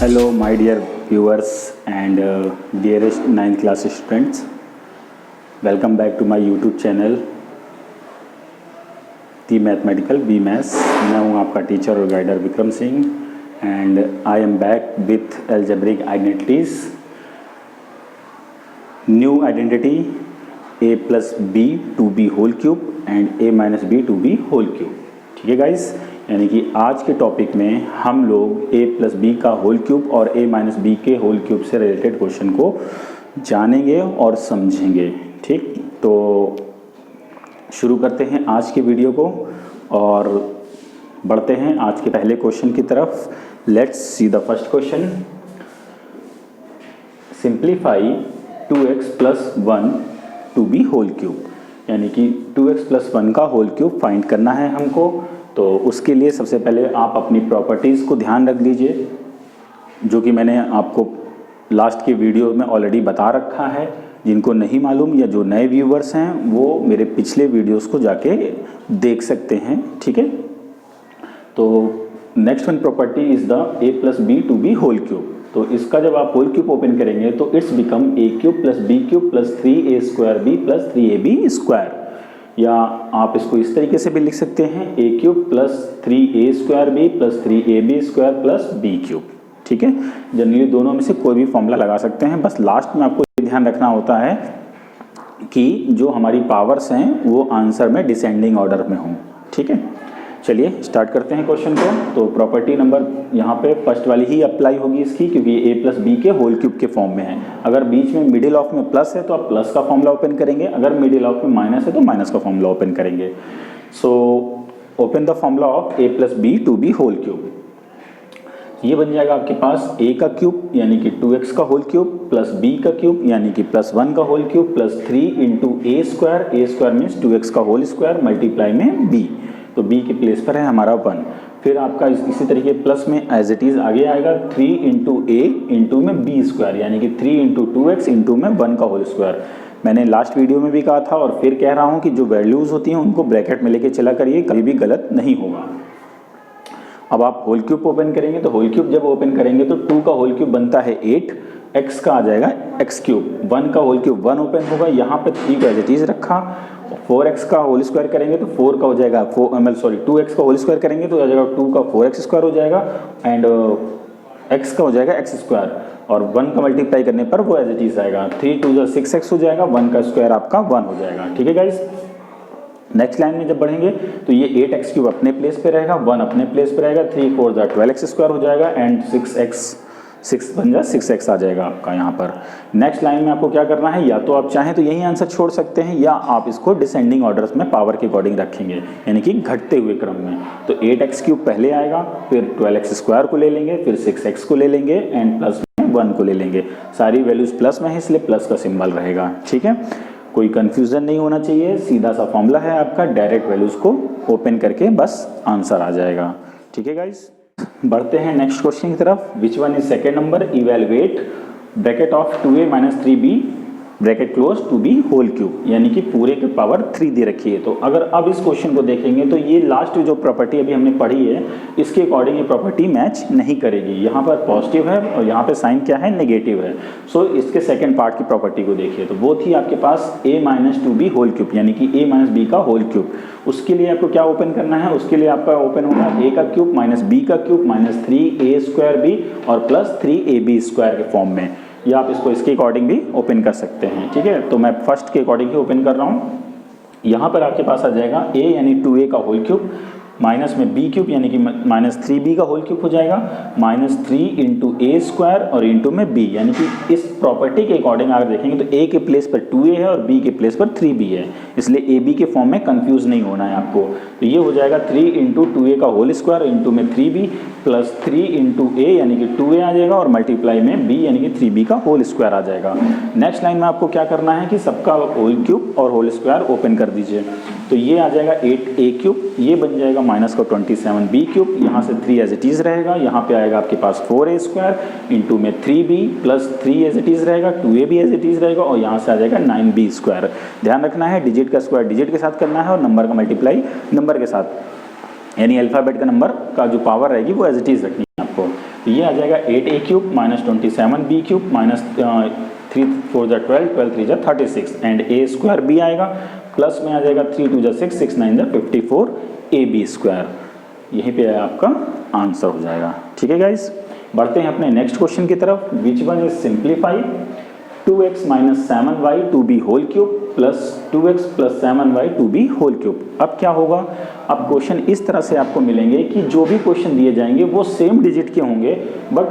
Hello, my dear viewers and dearest 9th class students. Welcome back to my YouTube channel the mathematical be maths. मैं हूँ आपका teacher और guider Vikram Singh and I am back with algebraic identities. New identity a plus B to be whole cube and a minus B to be whole cube. ठीक है guys, यानी कि आज के टॉपिक में हम लोग a प्लस बी का होल क्यूब और a माइनस बी के होल क्यूब से रिलेटेड क्वेश्चन को जानेंगे और समझेंगे। ठीक, तो शुरू करते हैं आज की वीडियो को और बढ़ते हैं आज के पहले क्वेश्चन की तरफ। Let's see the first question. Simplify 2x plus 1 to be whole cube, यानी कि 2x प्लस 1 का होल क्यूब फाइंड करना है हमको। तो उसके लिए सबसे पहले आप अपनी प्रॉपर्टीज़ को ध्यान रख लीजिए, जो कि मैंने आपको लास्ट के वीडियो में ऑलरेडी बता रखा है। जिनको नहीं मालूम या जो नए व्यूवर्स हैं वो मेरे पिछले वीडियोस को जाके देख सकते हैं। ठीक है, तो next one property is the a plus B to be whole cube. तो इसका जब आप होल क्यूब ओपन करेंगे तो it's become a cube plus B cube plus 3a square B plus 3ab square, या आप इसको इस तरीके से भी लिख सकते हैं a cube plus 3a square B plus 3ab square plus b cube. ठीक है, जनरली दोनों में से कोई भी फॉर्मूला लगा सकते हैं। बस लास्ट में आपको ध्यान रखना होता है कि जो हमारी पावर्स हैं वो आंसर में डिसेंडिंग ऑर्डर में हों। ठीक है, चलिए स्टार्ट करते हैं क्वेश्चन को। तो प्रॉपर्टी नंबर यहाँ पे फर्स्ट वाली ही अप्लाई होगी इसकी, क्योंकि a प्लस बी के होल क्यूब के फॉर्म में है। अगर बीच में मिडिल ऑफ में प्लस है तो आप प्लस का फॉर्मूला ओपन करेंगे, अगर मिडिल ऑफ में माइनस है तो माइनस का फॉर्मूला ओपन करेंगे। So open the formula of a plus B to be whole cube. ये बन जाएगा आपके पास a का क्यूब यानी कि 2x का होल क्यूब प्लस b का क्यूब यानी कि प्लस 1 का whole cube plus 3 into a square means 2x का होल स्क्वायर मल्टीप्लाई में b। तो b के प्लेस पर है हमारा 1। फिर आपका इसी तरीके प्लस में एज इट इज़ आगे आएगा 3 इंटू a इंटू में b स्क्वायर यानी कि 3 इंटू 2x इंटू में 1 का होल स्क्वायर। मैंने लास्ट वीडियो में भी कहा था और फिर कह रहा हूँ कि जो वैल्यूज़ होती हैं उनको ब्रैकेट में लेके चला करिए, कभी भी गलत नहीं होगा। अब आप होल क्यूब ओपन करेंगे तो होल क्यूब जब ओपन करेंगे तो 2 का होल क्यूब बनता है 8, x का आ जाएगा x क्यूब, 1 का होल क्यूब 1 ओपन होगा, यहाँ पे 3 को एज इट इज रखा। 4x का होल स्क्वायर करेंगे तो 4 का हो जाएगा 2x का होल स्क्वायर करेंगे तो आ जाएगा 2 का 4x स्क्वायर हो जाएगा एंड x का हो जाएगा x स्क्वायर, और 1 का मल्टीप्लाई करने पर वो एज इट इज आएगा 3 2 6x हो जाएगा, 1 का स्क्वायर आपका 1 हो जाएगा। ठीक है गाइस, नेक्स्ट लाइन में जब बढ़ेंगे तो ये 8x क्यूब अपने प्लेस पे रहेगा, 1 अपने प्लेस पे रहेगा, 3 4 12x स्क्वायर हो जाएगा एंड 6 बन जा 6x आ जाएगा आपका यहाँ पर। नेक्स्ट लाइन में आपको क्या करना है, या तो आप चाहें तो यही आंसर छोड़ सकते हैं या आप इसको डिसेंडिंग ऑर्डर्स में पावर के अकॉर्डिंग रखेंगे, यानी कि घटते हुए क्रम में। तो 8x क्यूब पहले आएगा, फिर 12x स्क्वायर को ले लेंगे, फिर 6x को ले लेंगे एंड प्लस में 1 को ले लेंगे। सारी वैल्यूज प्लस में है इसलिए प्लस का सिंबल रहेगा। ठीक है, कोई कंफ्यूजन नहीं होना चाहिए, सीधा सा फॉर्मूला है आपका, डायरेक्ट वैल्यूज को ओपन करके बस आंसर आ जाएगा। ठीक है गाइस, बढ़ते हैं नेक्स्ट क्वेश्चन की तरफ। Which one is second number, evaluate bracket of 2a minus 3b bracket close to be whole cube, यानी कि पूरे के पावर 3 दे रखी है। तो अगर अब इस क्वेश्चन को देखेंगे तो ये लास्ट जो प्रॉपर्टी अभी हमने पढ़ी है इसके अकॉर्डिंग ये प्रॉपर्टी मैच नहीं करेगी। यहाँ पर पॉजिटिव है और यहाँ पे साइन क्या है, नेगेटिव है। सो इसके सेकंड पार्ट की प्रॉपर्टी को देखिए, तो वो थी आपके पास a minus 2b whole cube यानी कि a माइनस b का होल क्यूब। उसके लिए आपको क्या ओपन करना है, उसके लिए आपका ओपन होगा a का क्यूब माइनस b का cube minus 3a square b और प्लस 3ab स्क्वायर के फॉर्म में, या आप इसको इसके अकॉर्डिंग भी ओपन कर सकते हैं। ठीक है, तो मैं फर्स्ट के अकॉर्डिंग ही ओपन कर रहा हूँ। यहाँ पर आपके पास आ जाएगा a यानी 2a का होल क्यूब माइनस में b क्यूब यानी कि माइनस 3b का होल क्यूब हो जाएगा, माइनस 3 इंटू a स्क्वायर और इंटू में b, यानी कि इस प्रॉपर्टी के अकॉर्डिंग अगर देखेंगे तो a के प्लेस पर 2a है और b के प्लेस पर 3b है, इसलिए ab के फॉर्म में कंफ्यूज नहीं होना है आपको। तो ये हो जाएगा 3 इंटू 2a का होल स्क्वायर इंटू में 3b प्लस 3 इंटू a यानी कि 2a आ जाएगा और मल्टीप्लाई में b यानी कि 3b का होल स्क्वायर आ जाएगा। नेक्स्ट लाइन में आपको क्या करना है कि सबका होल क्यूब और होल स्क्वायर ओपन कर दीजिए। तो ये आ जाएगा 8a क्यूब, ये बन जाएगा माइनस का 27b क्यूब, यहाँ से 3 एज इट इज़ रहेगा, यहाँ पे आएगा आपके पास 4a स्क्वायर इंटू में 3b plus 3 as it is रहेगा, 2a भी एज इट इज़ रहेगा और यहाँ से आ जाएगा 9b स्क्वायर। ध्यान रखना है डिजिट का स्क्वायर डिजिट के साथ करना है और नंबर का मल्टीप्लाई नंबर के साथ, यानी अल्फ़ाबेट का नंबर का जो पावर रहेगी वो एज इट इज़ रखनी है आपको। तो ये आ जाएगा 8a cube minus 27b cube minus 3 4 जा 12, 12 3 जा 36 एंड a स्क्वायर b आएगा, प्लस में आ जाएगा 3 2 जा 6, 6 9 जा 54 ab स्क्वायर। यहीं पे आपका आंसर हो जाएगा। ठीक है गाइस, बढ़ते हैं अपने नेक्स्ट क्वेश्चन की तरफ। Which one is simplify 2x minus 7y to be whole cube plus 2x plus 7y to be whole cube. अब क्या होगा, अब क्वेश्चन इस तरह से आपको मिलेंगे कि जो भी क्वेश्चन दिए जाएंगे वो सेम डिजिट के होंगे, बट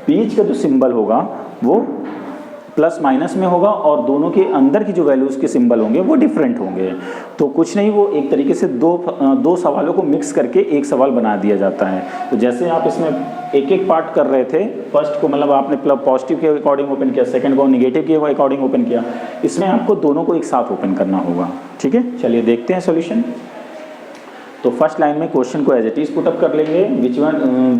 बीच का जो सिंबल होगा वो प्लस माइनस में होगा और दोनों के अंदर की जो वैल्यूज़ के सिंबल होंगे वो डिफरेंट होंगे। तो कुछ नहीं, वो एक तरीके से दो सवालों को मिक्स करके एक सवाल बना दिया जाता है। तो जैसे आप इसमें एक एक पार्ट कर रहे थे, फर्स्ट को मतलब आपने पॉजिटिव के अकॉर्डिंग ओपन किया, सेकंड को नेगेटिव के अकॉर्डिंग ओपन किया, इसमें आपको दोनों को एक साथ ओपन करना होगा। ठीक है, चलिए देखते हैं सॉल्यूशन। तो फर्स्ट लाइन में क्वेश्चन को as it is put up कर लेंगे।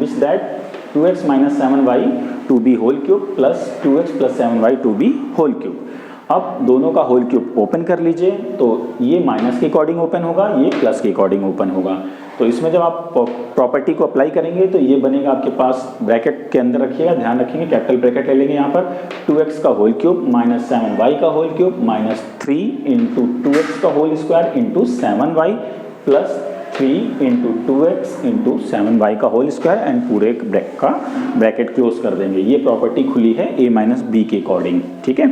Which that 2x minus 7y to be whole cube plus 2x plus 7y to be whole cube. अब दोनों का होल क्यूब ओपन कर लीजिए, तो ये माइनस के अकॉर्डिंग ओपन होगा, ये प्लस के अकॉर्डिंग ओपन होगा। तो इसमें जब आप प्रॉपर्टी को अप्लाई करेंगे तो ये बनेगा आपके पास, ब्रैकेट के अंदर रखिएगा, ध्यान रखेंगे कैपिटल ब्रैकेट ले लेंगे यहाँ पर, 2x का होल क्यूब माइनस 7y का whole cube minus 3 into 2x का whole square into 7y plus 3 into 2x into 7y का होल स्क्वायर एंड पूरे ब्रैकेट क्लोज कर देंगे। ये प्रॉपर्टी खुली है a माइनस बी के अकॉर्डिंग। ठीक है,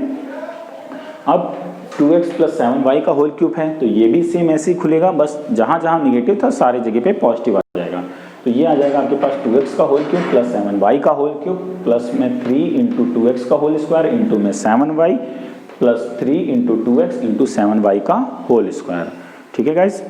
अब 2x प्लस 7y का होल क्यूब है तो ये भी सेम ऐसे ही खुलेगा, बस जहाँ जहाँ निगेटिव था सारी जगह पे पॉजिटिव आ जाएगा। तो ये आ जाएगा आपके पास 2x का होल क्यूब प्लस 7y का होल क्यूब प्लस में 3 इंटू 2x का होल स्क्वायर इंटू में 7y plus 3 into 2x into 7y का होल स्क्वायर। ठीक है गाइज,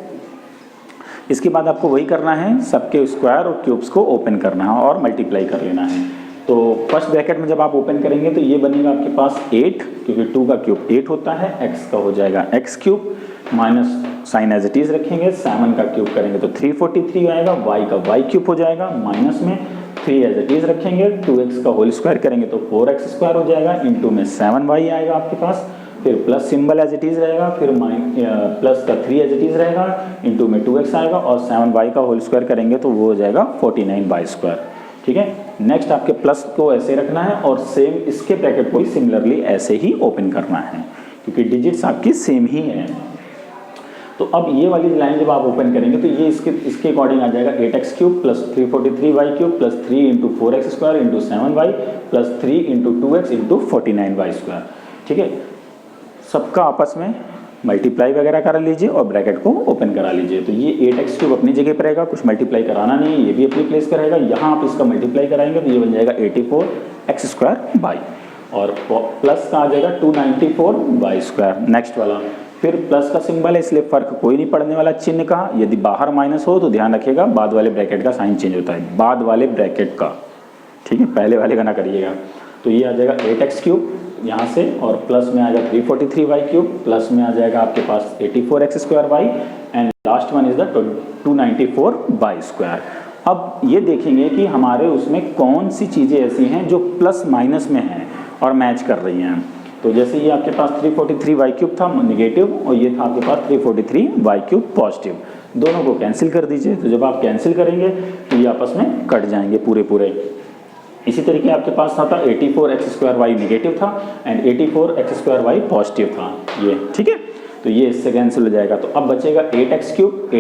इसके बाद आपको वही करना है, सबके स्क्वायर और क्यूब्स को ओपन करना है और मल्टीप्लाई कर लेना है। तो फर्स्ट ब्रैकेट में जब आप ओपन करेंगे तो ये बनेगा आपके पास 8, क्योंकि 2 का क्यूब 8 होता है, x का हो जाएगा x cube minus sign as it is रखेंगे, 7 का क्यूब करेंगे तो 343 आएगा, y का y क्यूब हो जाएगा, माइनस में 3 एज इट इज रखेंगे, 2x का होल स्क्वायर करेंगे तो 4x स्क्वायर हो जाएगा, इंटू में 7y आएगा आपके पास, फिर plus symbol as it is रहेगा, फिर प्लस का 3 एज इट इज रहेगा, इंटू में 2x आएगा और 7y का होल स्क्वायर करेंगे तो वो हो जाएगा 49y स्क्वायर। ठीक है, नेक्स्ट आपके प्लस को ऐसे रखना है और सेम इसके ब्रैकेट को भी सिमिलरली ऐसे ही ओपन करना है, क्योंकि डिजिट्स आपकी सेम ही है। तो अब ये वाली लाइन जब आप ओपन करेंगे तो ये इसके अकॉर्डिंग आ जाएगा 8x cube plus 343y cube plus 3 into 4x square into 7y plus 3 into 2x into 49y square. ठीक है, सबका आपस में मल्टीप्लाई वगैरह करा लीजिए और ब्रैकेट को ओपन करा लीजिए। तो ये 8x क्यूब अपनी जगह पर रहेगा, कुछ मल्टीप्लाई कराना नहीं है, ये भी अपनी प्लेस पर रहेगा। यहाँ आप इसका मल्टीप्लाई कराएंगे तो ये बन जाएगा 84x स्क्वायर बाई, और प्लस का आ जाएगा 294y स्क्वायर नेक्स्ट वाला। फिर प्लस का सिंबल है इसलिए फर्क कोई नहीं पड़ने वाला चिन्ह का। यदि बाहर माइनस हो तो ध्यान रखिएगा बाद वाले ब्रैकेट का साइन चेंज होता है, बाद वाले ब्रैकेट का। ठीक है, पहले वाले का ना करिएगा। तो ये आ जाएगा 8x क्यूब यहाँ से, और प्लस में आ जाएगा 343y क्यूब, प्लस में आ जाएगा आपके पास 84x square y and last one is the 294y square. अब ये देखेंगे कि हमारे उसमें कौन सी चीज़ें ऐसी हैं जो प्लस माइनस में हैं और मैच कर रही हैं। तो जैसे ये आपके पास 343y क्यूब था निगेटिव और ये था आपके पास 343y क्यूब पॉजिटिव, दोनों को कैंसिल कर दीजिए। तो जब आप कैंसिल करेंगे तो ये आपस में कट जाएंगे पूरे। इसी तरीके आपके पास था 84x स्क्वायर y निगेटिव था and 84x square y positive था ये। ठीक है, तो ये इससे कैंसिल हो जाएगा। तो अब बचेगा 8x क्यूब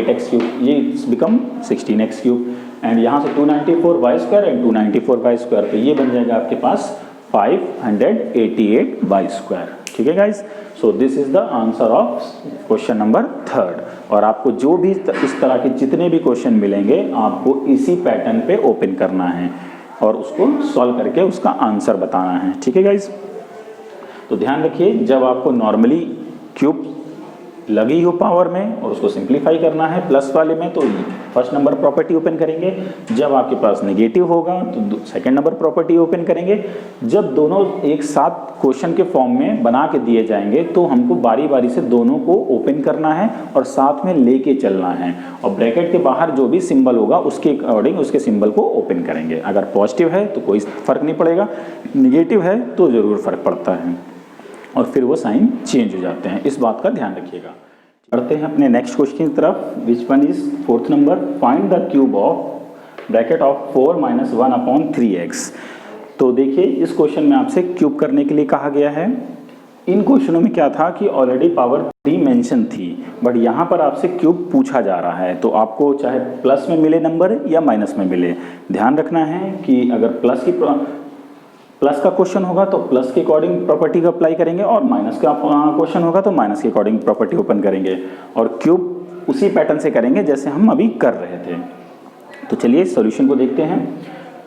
ये बिकम 16x क्यूब एंड यहाँ से 294y square and 294y square, तो ये बन जाएगा आपके पास 588y स्क्वायर। ठीक है guys, so this is the answer of question number 3। और आपको जो भी इस तरह के जितने भी क्वेश्चन मिलेंगे आपको इसी पैटर्न पे ओपन करना है और उसको सॉल्व करके उसका आंसर बताना है। ठीक है गाइज, तो ध्यान रखिए जब आपको नॉर्मली क्यूब लगी हो पावर में और उसको सिंप्लीफाई करना है प्लस वाले में तो फर्स्ट नंबर प्रॉपर्टी ओपन करेंगे, जब आपके पास नेगेटिव होगा तो सेकंड नंबर प्रॉपर्टी ओपन करेंगे। जब दोनों एक साथ क्वेश्चन के फॉर्म में बना के दिए जाएंगे तो हमको बारी बारी से दोनों को ओपन करना है और साथ में लेके चलना है, और ब्रैकेट के बाहर जो भी सिंबल होगा उसके अकॉर्डिंग उसके सिंबल को ओपन करेंगे। अगर पॉजिटिव है तो कोई फर्क नहीं पड़ेगा, निगेटिव है तो ज़रूर फर्क पड़ता है और फिर वो साइन चेंज हो जाते हैं, इस बात का ध्यान रखिएगा। बढ़ते हैं अपने नेक्स्ट क्वेश्चन की तरफ। Which one is 4th number, find the cube of bracket of 4 minus 1 upon 3x। तो देखिए इस क्वेश्चन में आपसे क्यूब करने के लिए कहा गया है। इन क्वेश्चनों में क्या था कि ऑलरेडी पावर 3 मेंशन थी, बट यहाँ पर आपसे क्यूब पूछा जा रहा है, तो आपको चाहे प्लस में मिले नंबर या माइनस में मिले, ध्यान रखना है कि अगर प्लस का क्वेश्चन होगा तो प्लस के अकॉर्डिंग प्रॉपर्टी को अप्लाई करेंगे, और माइनस का क्वेश्चन होगा तो माइनस के अकॉर्डिंग प्रॉपर्टी ओपन करेंगे, और क्यूब उसी पैटर्न से करेंगे जैसे हम अभी कर रहे थे। तो चलिए सॉल्यूशन को देखते हैं।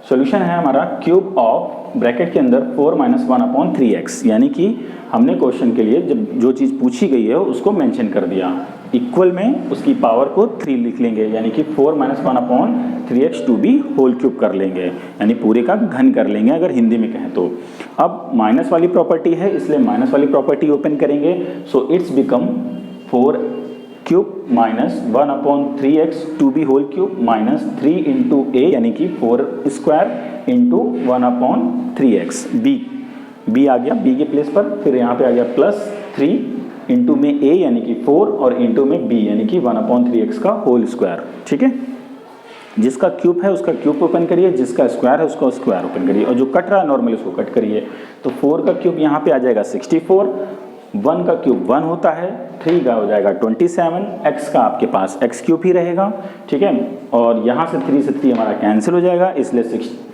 सॉल्यूशन है हमारा क्यूब ऑफ ब्रैकेट के अंदर 4 माइनस 1 अपॉन 3x, यानी कि हमने क्वेश्चन के लिए जब जो चीज़ पूछी गई है उसको मेंशन कर दिया, इक्वल में उसकी पावर को 3 लिख लेंगे, यानी कि 4 minus 1 upon 3x to be whole cube कर लेंगे, यानी पूरे का घन कर लेंगे अगर हिंदी में कहें तो। अब माइनस वाली प्रॉपर्टी है इसलिए माइनस वाली प्रॉपर्टी ओपन करेंगे, so it's become 4 cube minus 1 upon 3x to be whole cube minus 3 into a, यानी कि 4 square into 1 upon 3x। B आ गया बी के प्लेस पर, फिर यहाँ पे आ गया प्लस 3 इंटू में a यानी कि 4 और इंटू में b यानी कि 1 अपॉन 3x का होल स्क्वायर। ठीक है, जिसका क्यूब है उसका क्यूब ओपन करिए, जिसका स्क्वायर है उसका स्क्वायर ओपन करिए, और जो कट रहा है नॉर्मली उसको कट करिए। तो 4 का क्यूब यहाँ पे आ जाएगा 64, 1 का क्यूब 1 होता है, 3 का हो जाएगा 27, x का आपके पास x क्यूब ही रहेगा। ठीक है, और यहाँ से 3 से 3 हमारा कैंसिल हो जाएगा, इसलिए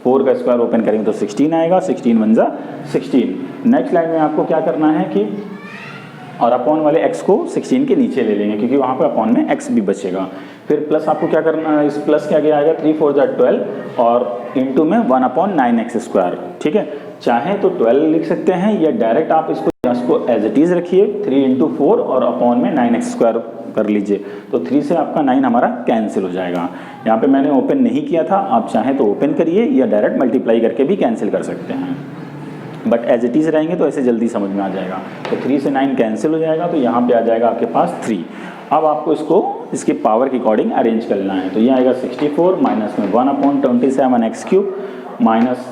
4 का स्क्वायर ओपन करेंगे तो 16 आएगा, 16 1 जा 16। नेक्स्ट लाइन में आपको क्या करना है कि और अपॉन वाले x को 16 के नीचे ले लेंगे, क्योंकि वहाँ पे अपॉन में x भी बचेगा। फिर प्लस आपको क्या करना है, इस प्लस के आगे आएगा 3 4 जा 12 और इंटू में 1 अपॉन 9x स्क्वायर। ठीक है, चाहे तो 12 लिख सकते हैं या डायरेक्ट आप इसको एज इट इज रखिए, 3 इंटू 4 और अपॉन में 9x स्क्वायर कर लीजिए, तो 3 से आपका 9 हमारा कैंसिल हो जाएगा। यहाँ पे मैंने ओपन नहीं किया था, आप चाहें तो ओपन करिए या डायरेक्ट मल्टीप्लाई करके भी कैंसिल कर सकते हैं, बट एज इट इज रहेंगे तो ऐसे जल्दी समझ में आ जाएगा। तो 3 से 9 कैंसिल हो जाएगा, तो यहाँ पे आ जाएगा आपके पास 3। अब आपको इसके पावर के अकॉर्डिंग अरेंज करना है, तो ये आएगा 64 माइनस में 1 upon 27x cube minus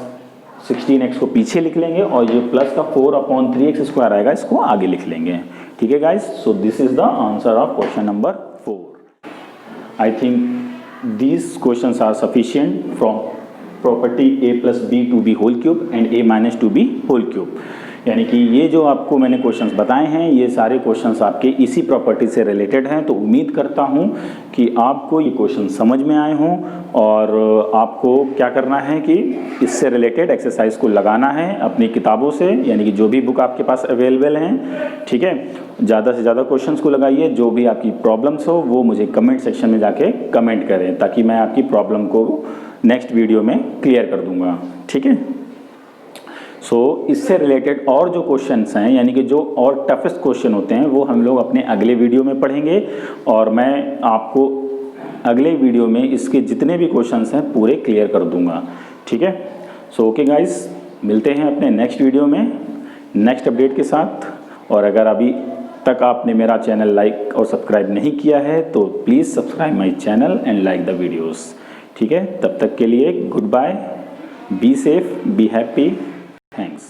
16x को पीछे लिख लेंगे, और ये प्लस का 4 अपॉन 3x स्क्वायर आएगा, इसको आगे लिख लेंगे। ठीक है guys, so this is the answer of question number 4। I think these questions are sufficient from property a plus B to be whole cube and a minus to be whole cube, यानी कि ये जो आपको मैंने questions बताए हैं ये सारे क्वेश्चंस आपके इसी प्रॉपर्टी से रिलेटेड हैं। तो उम्मीद करता हूँ कि आपको ये क्वेश्चन समझ में आए हों, और आपको क्या करना है कि इससे रिलेटेड एक्सरसाइज को लगाना है अपनी किताबों से, यानी कि जो भी बुक आपके पास अवेलेबल हैं। ठीक है, ज़्यादा से ज़्यादा क्वेश्चंस को लगाइए, जो भी आपकी प्रॉब्लम्स हो वो मुझे कमेंट सेक्शन में जाके कमेंट करें, ताकि मैं आपकी प्रॉब्लम को नेक्स्ट वीडियो में क्लियर कर दूंगा। ठीक है, सो इससे रिलेटेड और जो क्वेश्चंस हैं, यानी कि जो और टफेस्ट क्वेश्चन होते हैं, वो हम लोग अपने अगले वीडियो में पढ़ेंगे, और मैं आपको अगले वीडियो में इसके जितने भी क्वेश्चंस हैं पूरे क्लियर कर दूंगा। ठीक है, सो ओके गाइस, मिलते हैं अपने नेक्स्ट वीडियो में नेक्स्ट अपडेट के साथ। और अगर अभी तक आपने मेरा चैनल लाइक और सब्सक्राइब नहीं किया है तो please subscribe my channel and like the videos. ठीक है, तब तक के लिए good bye, be safe, be happy, thanks.